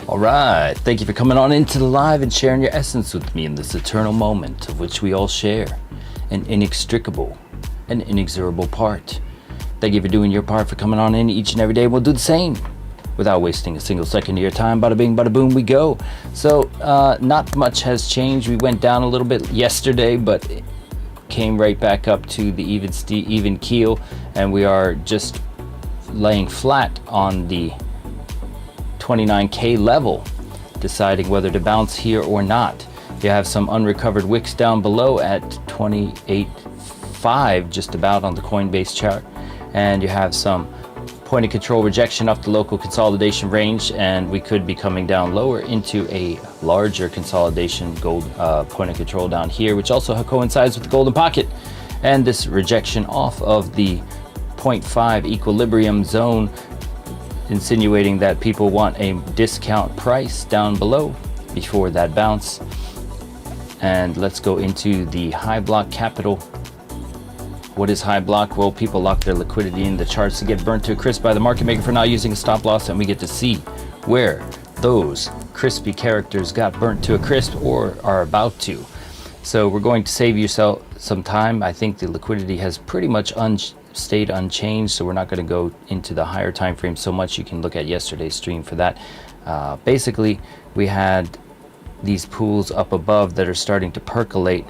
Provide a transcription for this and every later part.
All right, thank you for coming on into the live and sharing your essence with me in this eternal moment of which we all share an inextricable and inexorable part. Thank you for doing your part, for coming on in each and every day. We'll do the same without wasting a single second of your time. Bada bing, bada boom, we go. So not much has changed. We went down a little bit yesterday, but it came right back up to the even keel, and we are just laying flat on the 29K level, deciding whether to bounce here or not. You have some unrecovered wicks down below at 28.5, just about on the Coinbase chart, and you have some point of control rejection up the local consolidation range, and we could be coming down lower into a larger consolidation gold point of control down here, which also coincides with the golden pocket, and this rejection off of the 0.5 equilibrium zone, insinuating that people want a discount price down below before that bounce. And let's go into the high block capital. What is high block? Well, people lock their liquidity in the charts to get burnt to a crisp by the market maker for not using a stop loss, and we get to see where those crispy characters got burnt to a crisp or are about to. So we're going to save yourself some time. I think the liquidity has pretty much stayed unchanged, so we're not going to go into the higher time frame so much. You can look at yesterday's stream for that. Basically, we had these pools up above that are starting to percolate.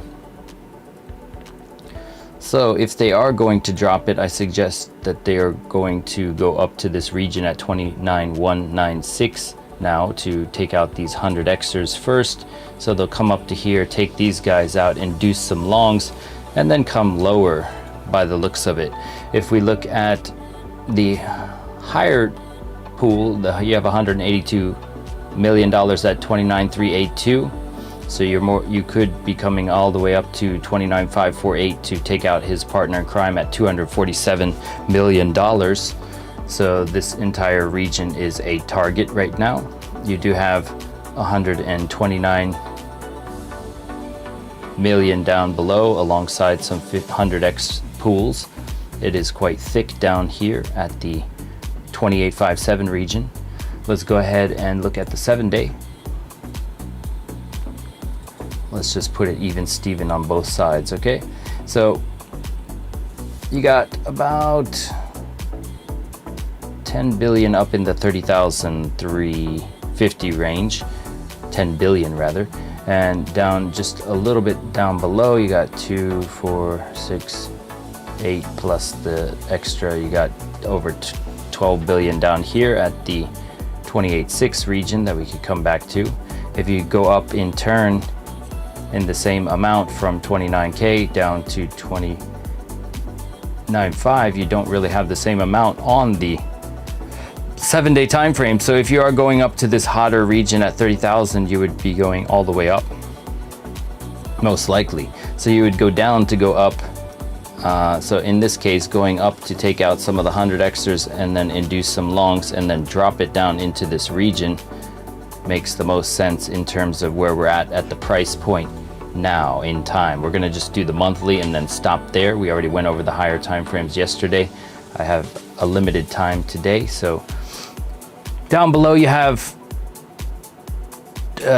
So if they are going to drop it, I suggest that they are going to go up to this region at 29,196 now to take out these 100 Xers first. So they'll come up to here, take these guys out, induce some longs, and then come lower by the looks of it. If we look at the higher pool, you have $182 million at 29,382. So you could be coming all the way up to 29,548 to take out his partner in crime at $247 million. So this entire region is a target right now. You do have 129 million down below alongside some 100x pools. It is quite thick down here at the 28.57 region. Let's go ahead and look at the 7-day. Let's just put it even Steven on both sides, okay? So you got about 10 billion up in the 30,350 range, 10 billion rather, and down just a little bit down below you got 2, 4, 6, 8 plus the extra, you got over 12 billion down here at the 28.6 region that we could come back to. If you go up in turn in the same amount from 29K down to 29.5, you don't really have the same amount on the 7-day time frame. So if you are going up to this hotter region at 30,000, you would be going all the way up, most likely. So you would go down to go up. So in this case, going up to take out some of the 100 Xers and then induce some longs and then drop it down into this region makes the most sense in terms of where we're at the price point now in time. We're going to just do the monthly and then stop there. We already went over the higher time frames yesterday. I have a limited time today. So down below you have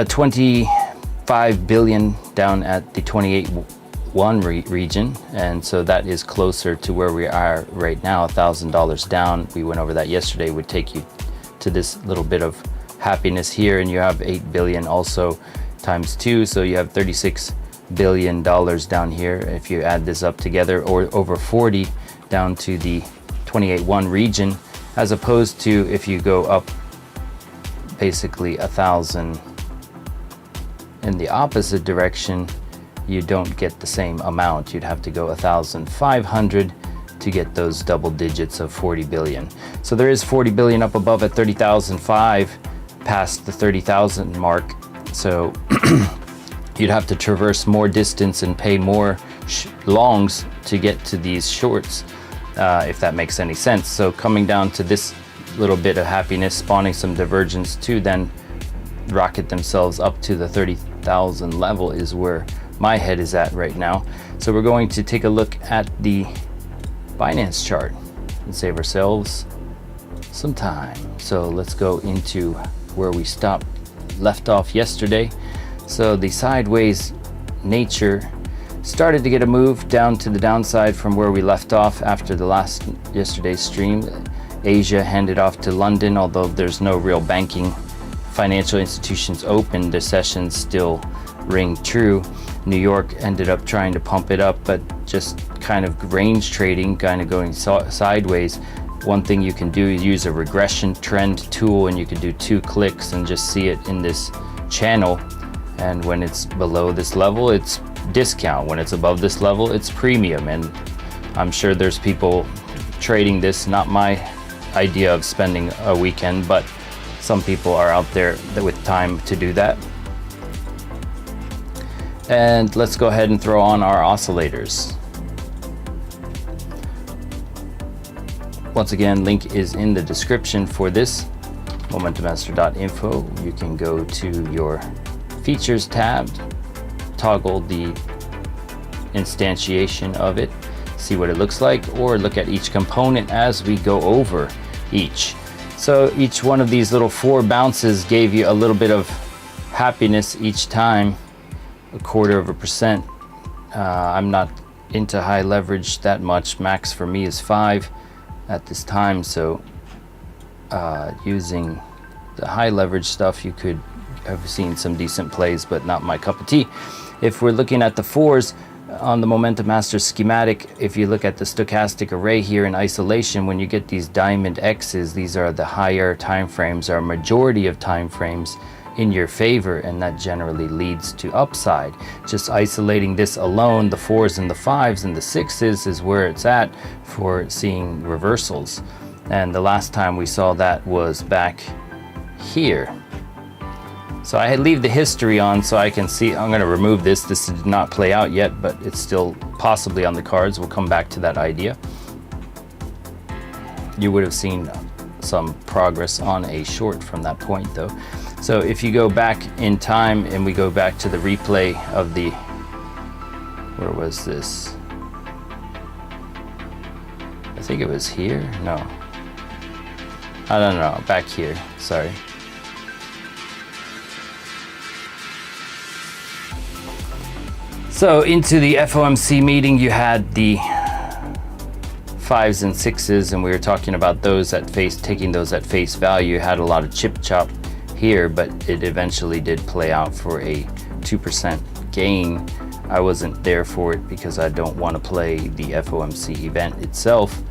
25 billion down at the 28.1 region, and so that is closer to where we are right now. $1,000 down, we went over that yesterday, would take you to this little bit of happiness here, and you have 8 billion also times 2, so you have $36 billion down here if you add this up together, or over 40 down to the 28.1 region, as opposed to if you go up basically 1,000 in the opposite direction, you don't get the same amount. You'd have to go 1,500 to get those double digits of 40 billion. So there is 40 billion up above at 30,005 past the 30,000 mark. So you'd have to traverse more distance and pay more longs to get to these shorts, if that makes any sense. So coming down to this little bit of happiness, spawning some divergence to then rocket themselves up to the 30,000 level is where my head is at right now. So we're going to take a look at the Binance chart and save ourselves some time. So let's go into where we left off yesterday. So the sideways nature started to get a move down to the downside from where we left off after yesterday's stream. Asia handed off to London, although there's no real banking financial institutions open, the sessions still ring true. New York ended up trying to pump it up, but just kind of range trading, kind of going sideways. One thing you can do is use a regression trend tool, and you can do 2 clicks and just see it in this channel. And when it's below this level, it's discount. When it's above this level, it's premium. And I'm sure there's people trading this, not my idea of spending a weekend, but some people are out there with time to do that. And let's go ahead and throw on our oscillators. Once again, link is in the description for this, 𝗦𝗲𝗿𝗀𝗍𝗮𝗧.info. You can go to your features tab, toggle the instantiation of it, see what it looks like, or look at each component as we go over each. So each one of these little 4 bounces gave you a little bit of happiness each time, 0.25%. I'm not into high leverage that much. Max for me is 5 at this time, so using the high leverage stuff, you could have seen some decent plays, but not my cup of tea. If we're looking at the 4s on the Momentum Master schematic, if you look at the stochastic array here in isolation, when you get these diamond X's, these are the higher time frames, or majority of time frames in your favor, and that generally leads to upside. Just isolating this alone, the 4s and the 5s and the 6s is where it's at for seeing reversals. And the last time we saw that was back here. So I leave the history on so I can see. I'm going to remove this. This did not play out yet, but it's still possibly on the cards. We'll come back to that idea. You would have seen some progress on a short from that point though. So if you go back in time and we go back to the replay of the, where was this? I think it was here. No, I don't know, back here, sorry. So into the FOMC meeting, you had the 5s and 6s, and we were talking about those at taking those at face value. Had a lot of chip chop here, but it eventually did play out for a 2% gain. I wasn't there for it because I don't want to play the FOMC event itself,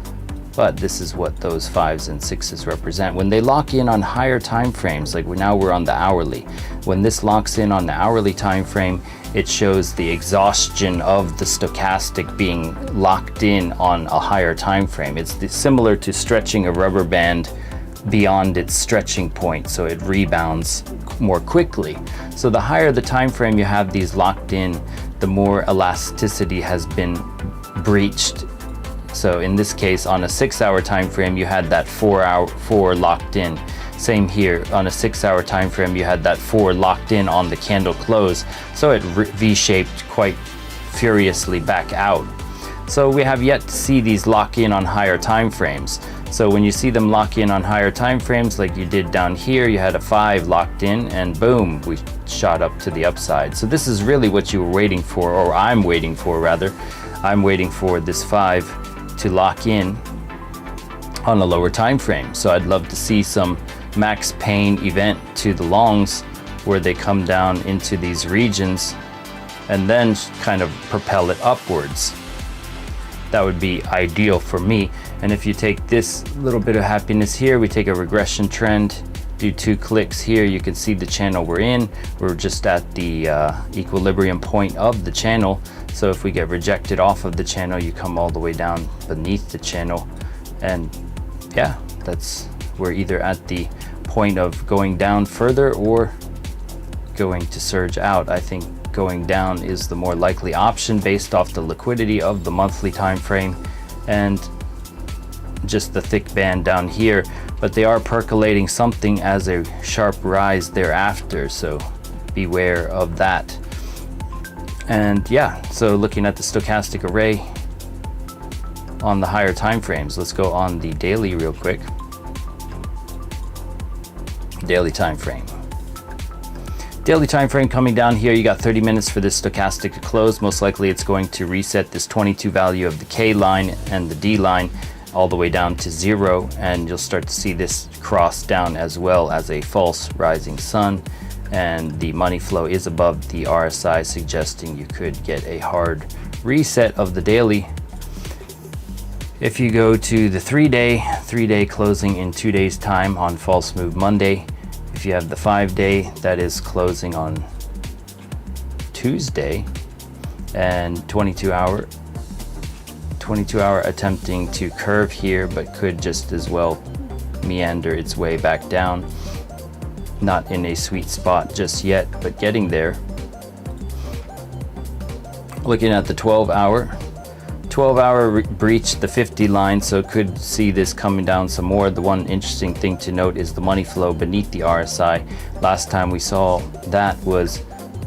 but this is what those 5s and 6s represent. When they lock in on higher time frames, like now we're on the hourly, when this locks in on the hourly time frame, it shows the exhaustion of the stochastic being locked in on a higher time frame. It's similar to stretching a rubber band beyond its stretching point, so it rebounds more quickly. So the higher the time frame you have these locked in, the more elasticity has been breached. So in this case, on a 6-hour time frame, you had that 4 locked in. Same here, on a 6-hour time frame, you had that 4 locked in on the candle close, so it V-shaped quite furiously back out. So we have yet to see these lock in on higher time frames. So when you see them lock in on higher time frames, like you did down here, you had a 5 locked in, and boom, we shot up to the upside. So this is really what you were waiting for, or I'm waiting for rather. I'm waiting for this 5 to lock in on a lower time frame. So I'd love to see some max pain event to the longs where they come down into these regions and then kind of propel it upwards. That would be ideal for me. And if you take this little bit of happiness here, we take a regression trend, do 2 clicks here, you can see the channel we're in. We're just at the equilibrium point of the channel. So if we get rejected off of the channel, you come all the way down beneath the channel. And yeah, we're either at the point of going down further or going to surge out. I think going down is the more likely option based off the liquidity of the monthly time frame and just the thick band down here, but they are percolating something as a sharp rise thereafter, so beware of that. And yeah, so looking at the stochastic array on the higher time frames, let's go on the daily real quick. Daily time frame. Daily time frame coming down here, you got 30 minutes for this stochastic to close. Most likely it's going to reset this 22 value of the K line and the D line all the way down to 0, and you'll start to see this cross down as well as a false rising sun, and the money flow is above the RSI, suggesting you could get a hard reset of the daily. If you go to the 3-day closing in 2 days time on false move Monday. If you have the 5-day, that is closing on Tuesday, and 22 hour attempting to curve here, but could just as well meander its way back down. Not in a sweet spot just yet, but getting there. Looking at the 12-hour breached the 50 line, so could see this coming down some more. The one interesting thing to note is the money flow beneath the RSI. Last time we saw that was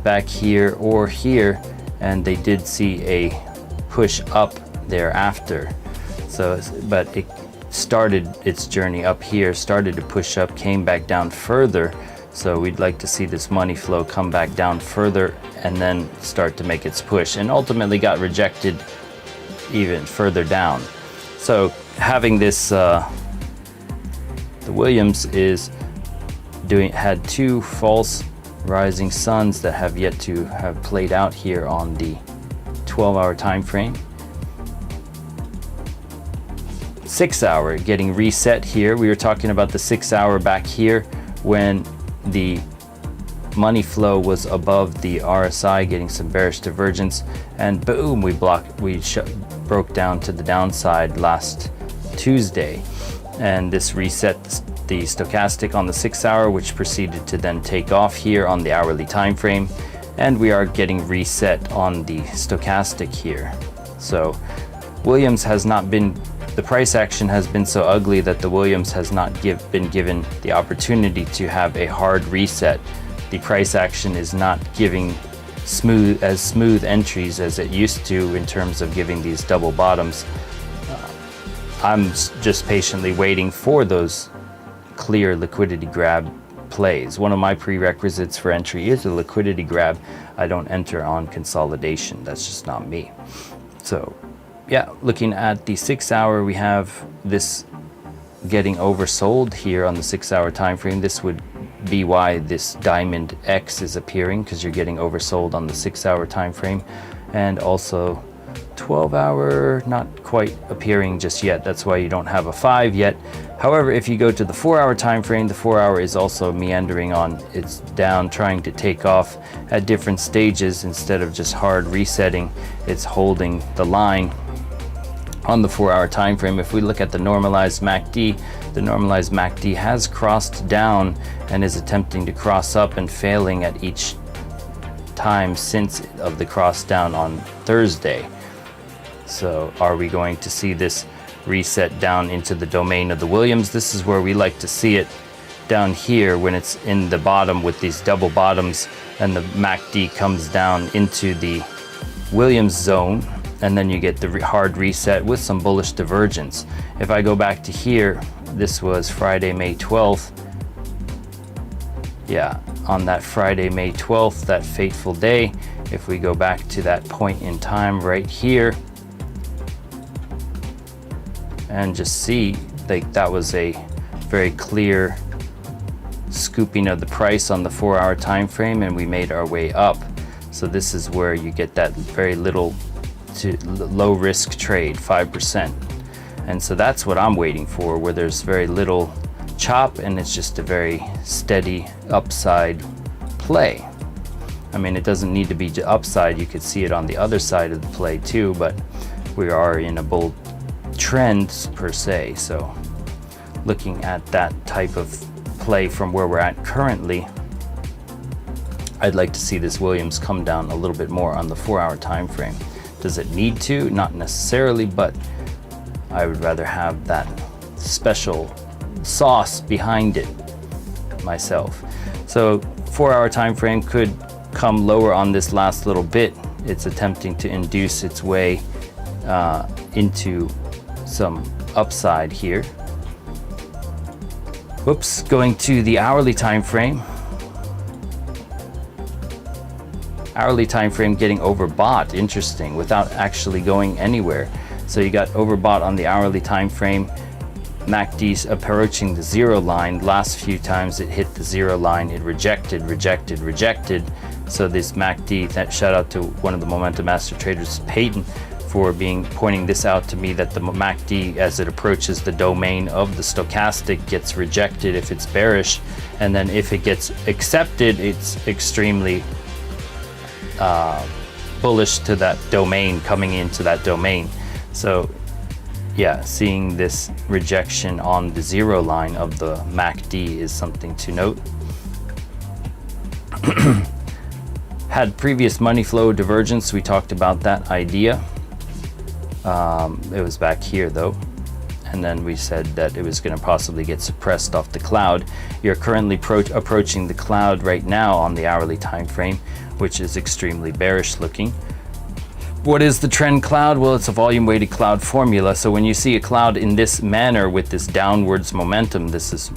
back here or here, and they did see a push up thereafter. So, but it started its journey up here, started to push up, came back down further. So we'd like to see this money flow come back down further and then start to make its push, and ultimately got rejected even further down. So having this, the Williams is had two false rising suns that have yet to have played out here on the 12-hour time frame. 6-hour getting reset here. We were talking about the 6-hour back here when the money flow was above the RSI, getting some bearish divergence, and boom, we broke down to the downside last Tuesday, and this reset the stochastic on the 6-hour, which proceeded to then take off here on the hourly time frame, and we are getting reset on the stochastic here. So Williams has not been, the price action has been so ugly that the Williams has not been given the opportunity to have a hard reset. The price action is not giving smooth entries as it used to in terms of giving these double bottoms. I'm just patiently waiting for those clear liquidity grab plays. One of my prerequisites for entry is a liquidity grab. I don't enter on consolidation. That's just not me. So yeah, looking at the 6-hour, we have this getting oversold here on the 6-hour time frame. This would be why this diamond X is appearing, because you're getting oversold on the 6-hour time frame. And also 12-hour not quite appearing just yet. That's why you don't have a 5 yet. However, if you go to the 4-hour time frame, the 4-hour is also meandering on. It's down, trying to take off at different stages. Instead of just hard resetting, it's holding the line on the 4-hour time frame. If we look at the normalized MACD, the normalized MACD has crossed down and is attempting to cross up and failing at each time since of the cross down on Thursday. So are we going to see this reset down into the domain of the Williams? This is where we like to see it, down here when it's in the bottom with these double bottoms, and the MACD comes down into the Williams zone, and then you get the hard reset with some bullish divergence. If I go back to here, this was Friday, May 12th. Yeah, on that Friday, May 12th, that fateful day, if we go back to that point in time right here and just see, like, that was a very clear scooping of the price on the 4-hour time frame, and we made our way up. So this is where you get that very little to low risk trade, 5%. And so that's what I'm waiting for, where there's very little chop and it's just a very steady upside play. I mean, it doesn't need to be upside. You could see it on the other side of the play too, but we are in a bull trend per se. So looking at that type of play from where we're at currently, I'd like to see this Williams come down a little bit more on the 4-hour time frame. Does it need to? Not necessarily, but I would rather have that special sauce behind it myself. So 4-hour time frame could come lower on this last little bit. It's attempting to induce its way into some upside here. Whoops, going to the hourly time frame. Hourly time frame getting overbought, interesting, without actually going anywhere. So you got overbought on the hourly time frame. MACD's approaching the zero line. Last few times it hit the zero line, it rejected. So this MACD, that shout out to one of the Momentum Master traders, Peyton, for pointing this out to me, that the MACD, as it approaches the domain of the stochastic, gets rejected if it's bearish, and then if it gets accepted, it's extremely bullish to that domain, coming into that domain. So yeah, seeing this rejection on the zero line of the MACD is something to note. Had previous money flow divergence, we talked about that idea. It was back here though, and then we said that it was going to possibly get suppressed off the cloud. You're currently approaching the cloud right now on the hourly time frame, which is extremely bearish looking. What is the trend cloud? Well, it's a volume weighted cloud formula. So when you see a cloud in this manner with this downwards momentum, this is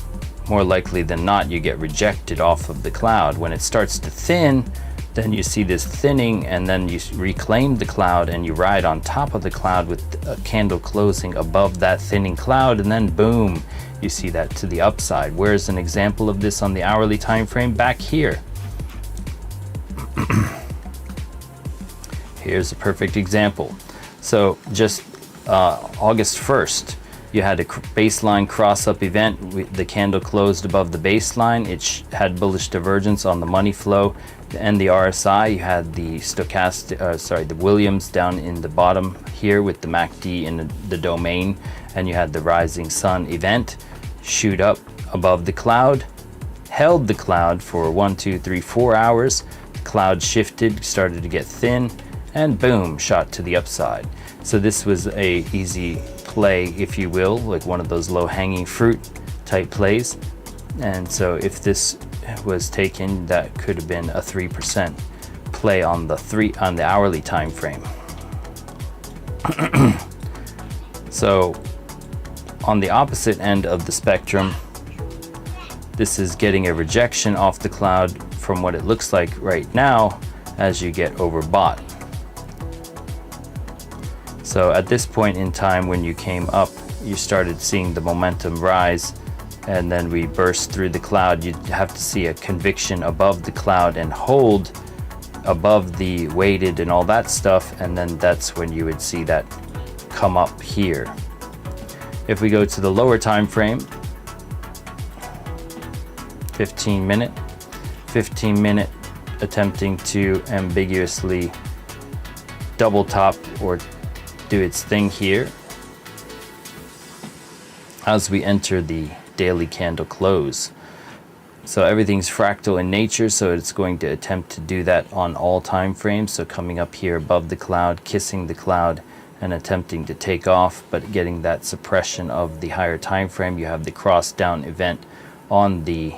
more likely than not you get rejected off of the cloud. When it starts to thin, then you see this thinning, and then you reclaim the cloud and you ride on top of the cloud with a candle closing above that thinning cloud, and then boom, you see that to the upside. Where's an example of this on the hourly time frame? Back here. Here's a perfect example. So just August 1st, you had a baseline cross-up event. The candle closed above the baseline. It had bullish divergence on the money flow and the RSI. You had the stochastic, the Williams down in the bottom here with the MACD in the domain, and you had the rising sun event shoot up above the cloud, held the cloud for 1, 2, 3, 4 hours. The cloud shifted, started to get thin, and boom, shot to the upside. So this was a easy play, if you will, like one of those low-hanging fruit type plays. And so if this was taken, that could have been a 3% play on the hourly time frame. So on the opposite end of the spectrum, this is getting a rejection off the cloud from what it looks like right now as you get overbought. So at this point in time, when you came up, you started seeing the momentum rise, and then we burst through the cloud. You'd have to see a conviction above the cloud and hold above the weighted and all that stuff, and then that's when you would see that come up here. If we go to the lower time frame, 15 minute attempting to ambiguously double top or do its thing here as we enter the daily candle close. So everything's fractal in nature, so it's going to attempt to do that on all time frames. So coming up here above the cloud, kissing the cloud, and attempting to take off, but getting that suppression of the higher time frame. You have the cross down event on the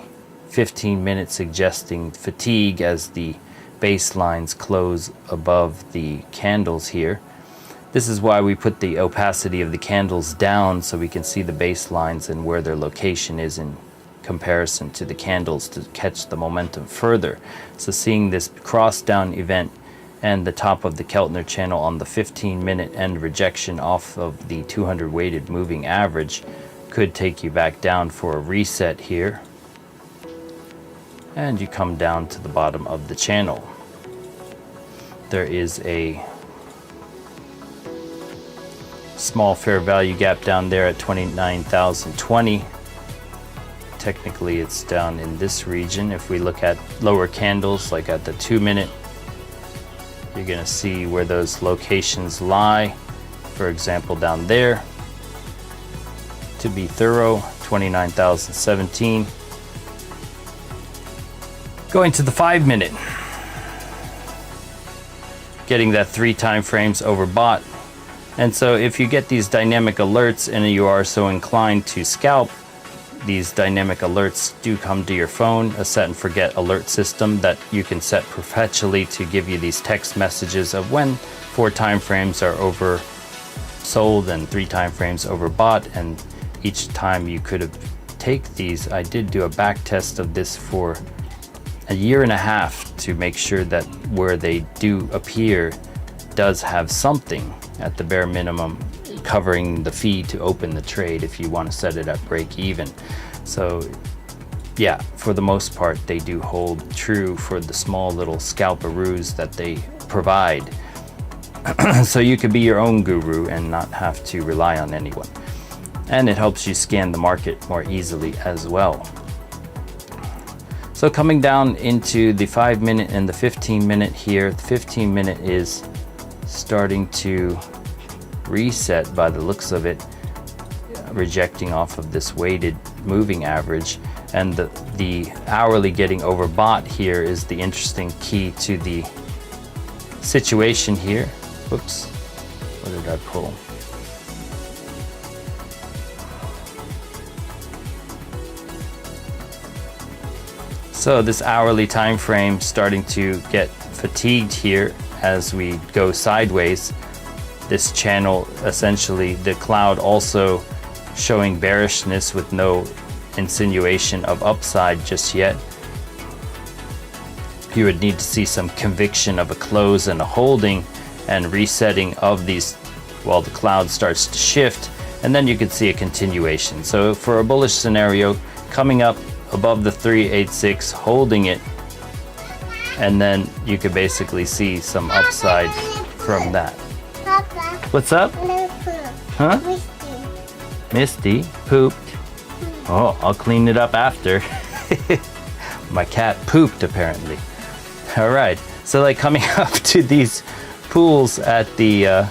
15 minute suggesting fatigue as the baselines close above the candles here. This is why we put the opacity of the candles down, so we can see the baselines and where their location is in comparison to the candles to catch the momentum further. So seeing this cross down event and the top of the Keltner channel on the 15-minute end rejection off of the 200 weighted moving average could take you back down for a reset here, and you come down to the bottom of the channel. There is a small fair value gap down there at 29,020. Technically it's down in this region. If we look at lower candles, like at the 2 minute, you're going to see where those locations lie. For example, down there, to be thorough, 29,017. Going to the 5 minute, getting that 3 time frames overbought. And so if you get these dynamic alerts and you are so inclined to scalp, these dynamic alerts do come to your phone, a set and forget alert system that you can set perpetually to give you these text messages of when 4 time frames are oversold and 3 time frames overbought, and each time you could have take these, I did do a back test of this for a year and a half to make sure that where they do appear does have something at the bare minimum covering the fee to open the trade if you want to set it at break even. So yeah, for the most part they do hold true for the small little 𝗥𝗲𝗋𝗁𝗍 that they provide. So you could be your own guru and not have to rely on anyone. And it helps you scan the market more easily as well. So coming down into the 5-minute and the 15-minute here, the 15-minute is starting to reset by the looks of it, rejecting off of this weighted moving average, and the hourly getting overbought here is the interesting key to the situation here. Whoops, what did I pull? So this hourly time frame starting to get fatigued here as we go sideways. This channel, essentially the cloud also showing bearishness with no insinuation of upside just yet. You would need to see some conviction of a close and a holding and resetting of these while the cloud starts to shift, and then you could see a continuation. So for a bullish scenario, coming up above the 386, holding it, and then you could basically see some upside from that. Papa, What's up? Huh? Misty pooped. Oh, I'll clean it up after. My cat pooped apparently. All right, so like coming up to these pools at the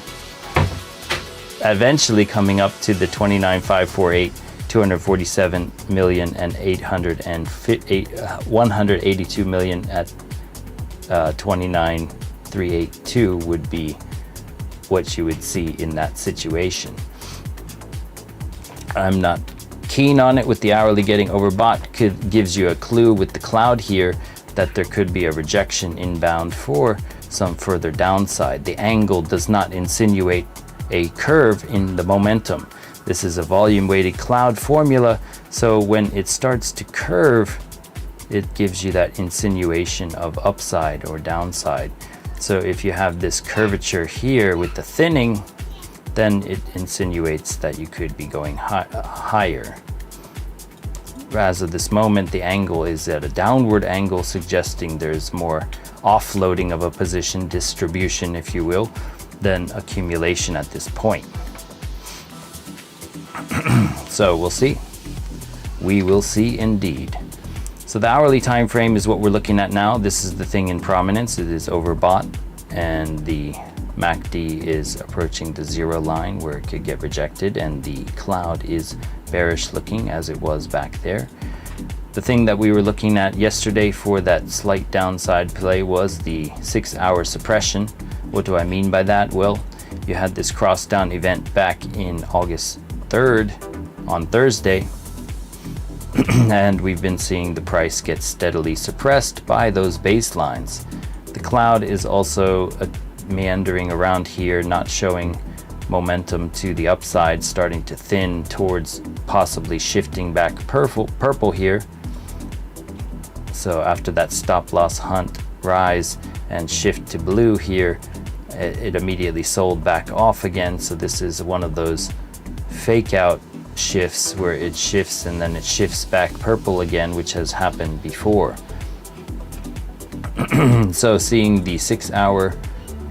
eventually coming up to the 29,548, 182 million at 29,382 would be what you would see in that situation. I'm not keen on it with the hourly getting overbought. Gives you a clue with the cloud here that there could be a rejection inbound for some further downside. The angle does not insinuate a curve in the momentum. This is a volume weighted cloud formula, so when it starts to curve, it gives you that insinuation of upside or downside. So if you have this curvature here with the thinning, then it insinuates that you could be going higher. As of this moment, the angle is at a downward angle, suggesting there's more offloading of a position, distribution if you will, than accumulation at this point. So we'll see. We will see indeed. So the hourly time frame is what we're looking at now. This is the thing in prominence. It is overbought, and the MACD is approaching the 0 line where it could get rejected, and the cloud is bearish looking as it was back there. The thing that we were looking at yesterday for that slight downside play was the 6-hour suppression. What do I mean by that? Well, you had this cross down event back in August 3rd on Thursday, and we've been seeing the price get steadily suppressed by those baselines. The cloud is also meandering around here, not showing momentum to the upside, starting to thin towards possibly shifting back purple here. So after that stop loss hunt rise and shift to blue here, it immediately sold back off again. So this is one of those fake out shifts where it shifts and then it shifts back purple again, which has happened before. So seeing the 6-hour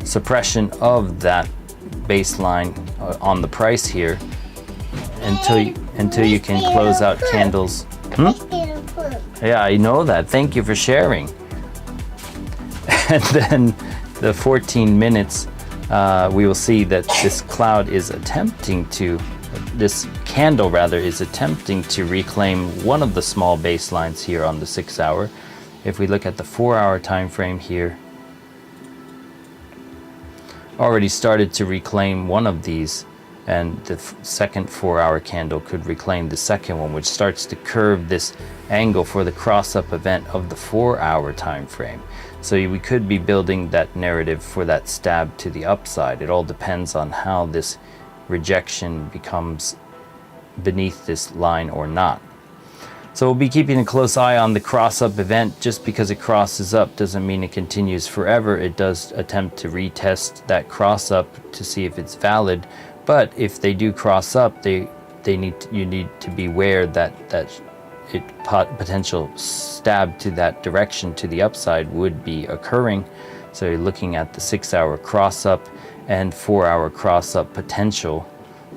suppression of that baseline on the price here until you can close out candles. Yeah, I know that. Thank you for sharing. And then the 14 minutes, we will see that this cloud is attempting to, this candle rather, is attempting to reclaim one of the small baselines here on the 6-hour. If we look at the 4-hour time frame here, already started to reclaim one of these, and the second 4-hour candle could reclaim the second one, which starts to curve this angle for the cross-up event of the 4-hour time frame. So we could be building that narrative for that stab to the upside. It all depends on how this rejection becomes beneath this line or not. So we'll be keeping a close eye on the cross-up event. Just because it crosses up doesn't mean it continues forever. It does attempt to retest that cross-up to see if it's valid. But if they do cross up, you need to be aware that potential stab to that direction to the upside would be occurring. So you're looking at the 6-hour cross-up and 4-hour cross-up potential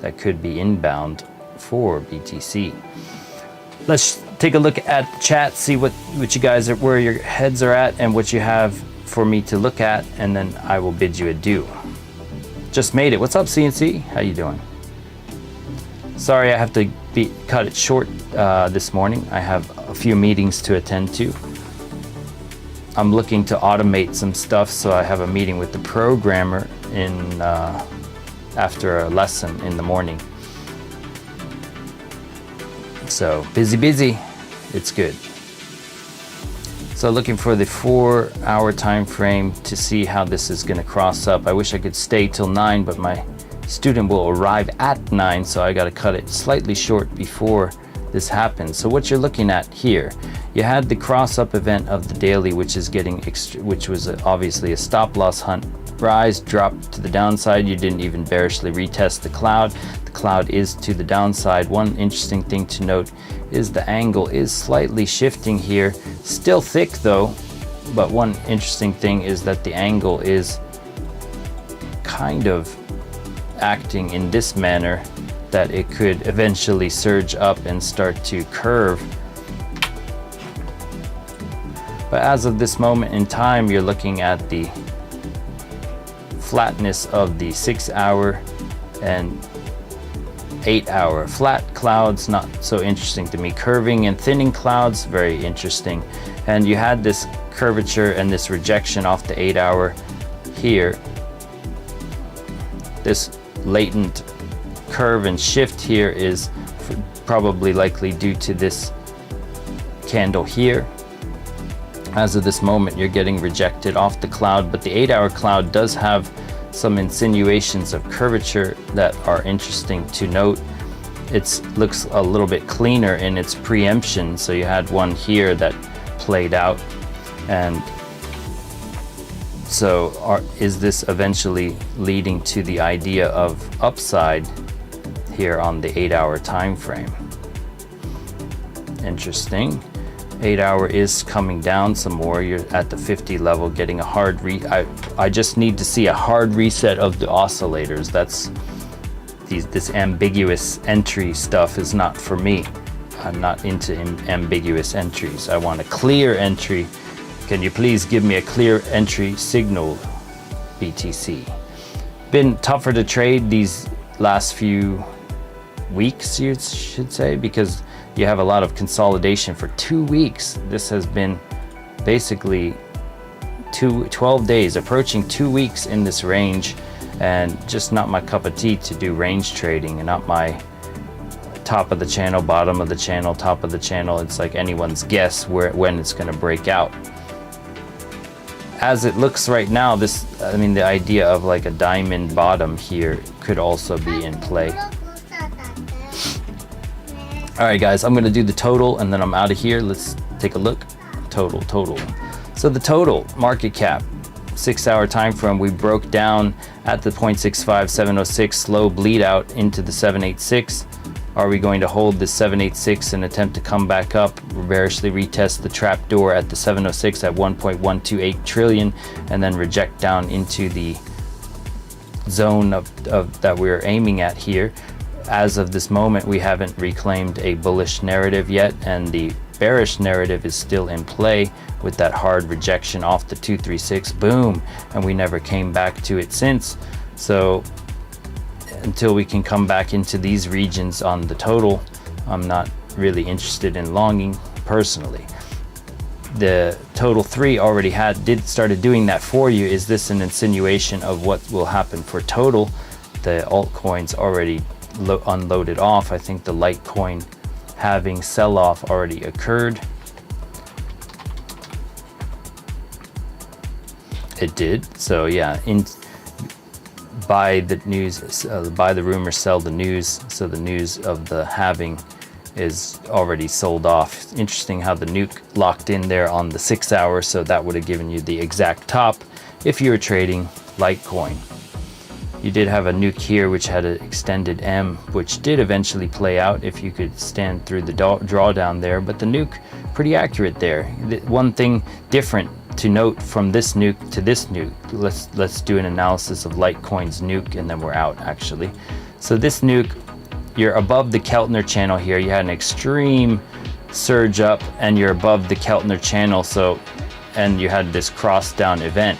that could be inbound for BTC. Let's take a look at chat, see what you guys are, where your heads are at and what you have for me to look at, and then I will bid you adieu. Just made it. What's up, CNC? How you doing? Sorry I have to cut it short this morning. I have a few meetings to attend to. I'm looking to automate some stuff, so I have a meeting with the programmer in after a lesson in the morning. So busy, it's good. So looking for the 4-hour time frame to see how this is going to cross up. I wish I could stay till 9, but my student will arrive at 9, so I got to cut it slightly short before this happens. So what you're looking at here, you had the cross up event of the daily, which was obviously a stop loss hunt. Rise, drop to the downside. You didn't even bearishly retest the cloud. The cloud is to the downside. One interesting thing to note is the angle is slightly shifting here. Still thick though, but one interesting thing is that the angle is kind of acting in this manner that it could eventually surge up and start to curve. But as of this moment in time, you're looking at the flatness of the 6-hour and 8-hour. Flat clouds, not so interesting to me. Curving and thinning clouds, very interesting. And you had this curvature and this rejection off the 8-hour here. This latent curve and shift here is probably likely due to this candle here. As of this moment, you're getting rejected off the cloud, but the 8-hour cloud does have some insinuations of curvature that are interesting to note. It looks a little bit cleaner in its preemption. So you had one here that played out, and so is this eventually leading to the idea of upside here on the 8-hour time frame? Interesting. 8-hour is coming down some more. You're at the 50 level, getting a hard I just need to see a hard reset of the oscillators. That's this ambiguous entry stuff is not for me. I'm not into ambiguous entries. I want a clear entry. Can you please give me a clear entry signal, BTC? Been tougher to trade these last few weeks, you should say, because you have a lot of consolidation for 2 weeks. This has been basically 12 days, approaching 2 weeks in this range, and just not my cup of tea to do range trading, and not my top of the channel, bottom of the channel, top of the channel. It's like anyone's guess when it's going to break out. As it looks right now, the idea of like a diamond bottom here could also be in play. All right, guys, I'm gonna do the total and then I'm out of here. Let's take a look. Total. So the total market cap, 6-hour time frame, we broke down at the 0.65, 706, slow bleed out into the 786. Are we going to hold the 786 and attempt to come back up, bearishly retest the trap door at the 706 at 1.128 trillion, and then reject down into the zone of that we're aiming at here? As of this moment, we haven't reclaimed a bullish narrative yet, and the bearish narrative is still in play with that hard rejection off the 236, boom, and we never came back to it since. So until we can come back into these regions on the total, I'm not really interested in longing personally. The total 3 already started doing that for you. Is this an insinuation of what will happen for total? The altcoins already unloaded off. I think the Litecoin halving sell-off already occurred. It did. So yeah, buy the news, buy the rumor, sell the news. So the news of the halving is already sold off. Interesting how the nuke locked in there on the 6 hour, so that would have given you the exact top if you were trading Litecoin. You did have a nuke here which had an extended M, which did eventually play out if you could stand through the drawdown there, but the nuke pretty accurate there. One thing different to note from this nuke to this nuke, let's do an analysis of Litecoin's nuke and then we're out actually. So this nuke, you're above the Keltner channel here. You had an extreme surge up and you're above the Keltner channel, so, and you had this cross down event.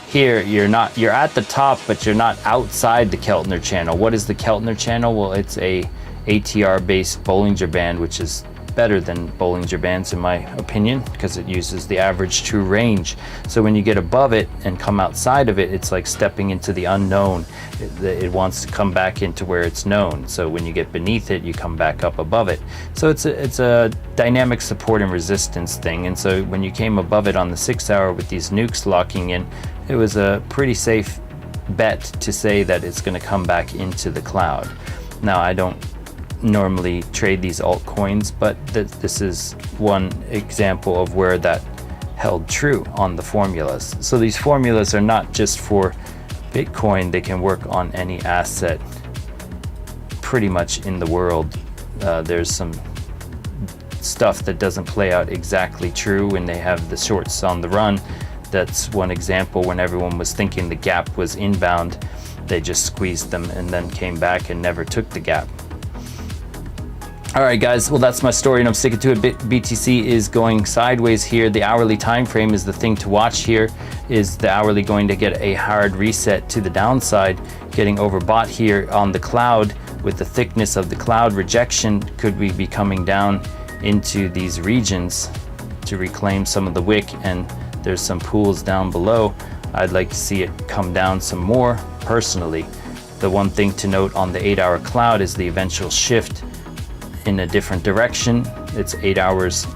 Here you're at the top, but you're not outside the Keltner channel. What is the Keltner channel? Well, it's a ATR based Bollinger Band, which is better than Bollinger Bands in my opinion, because it uses the average true range. So when you get above it and come outside of it, it's like stepping into the unknown. It wants to come back into where it's known. So when you get beneath it, you come back up above it. So it's a dynamic support and resistance thing. And so when you came above it on the 6 hour with these nukes locking in, it was a pretty safe bet to say that it's going to come back into the cloud. Now, I don't normally trade these altcoins, but this is one example of where that held true on the formulas. So these formulas are not just for Bitcoin, they can work on any asset pretty much in the world. There's some stuff that doesn't play out exactly true when they have the shorts on the run. That's one example. When everyone was thinking the gap was inbound, they just squeezed them and then came back and never took the gap. All right, guys, well, that's my story and I'm sticking to it. BTC is going sideways here. The hourly time frame is the thing to watch here. Is the hourly going to get a hard reset to the downside, getting overbought here on the cloud with the thickness of the cloud rejection? Could we be coming down into these regions to reclaim some of the wick? And there's some pools down below. I'd like to see it come down some more personally. The one thing to note on the 8 hour cloud is the eventual shift in a different direction. It's 8 hours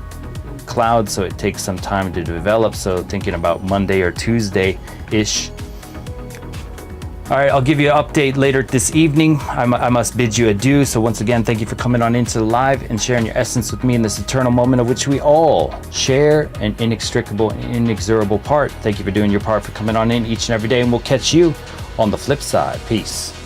cloud, so it takes some time to develop. So thinking about Monday or Tuesday-ish. All right, I'll give you an update later this evening. I must bid you adieu. So once again, thank you for coming on into the live and sharing your essence with me in this eternal moment of which we all share an inextricable and inexorable part. Thank you for doing your part, for coming on in each and every day, and we'll catch you on the flip side. Peace.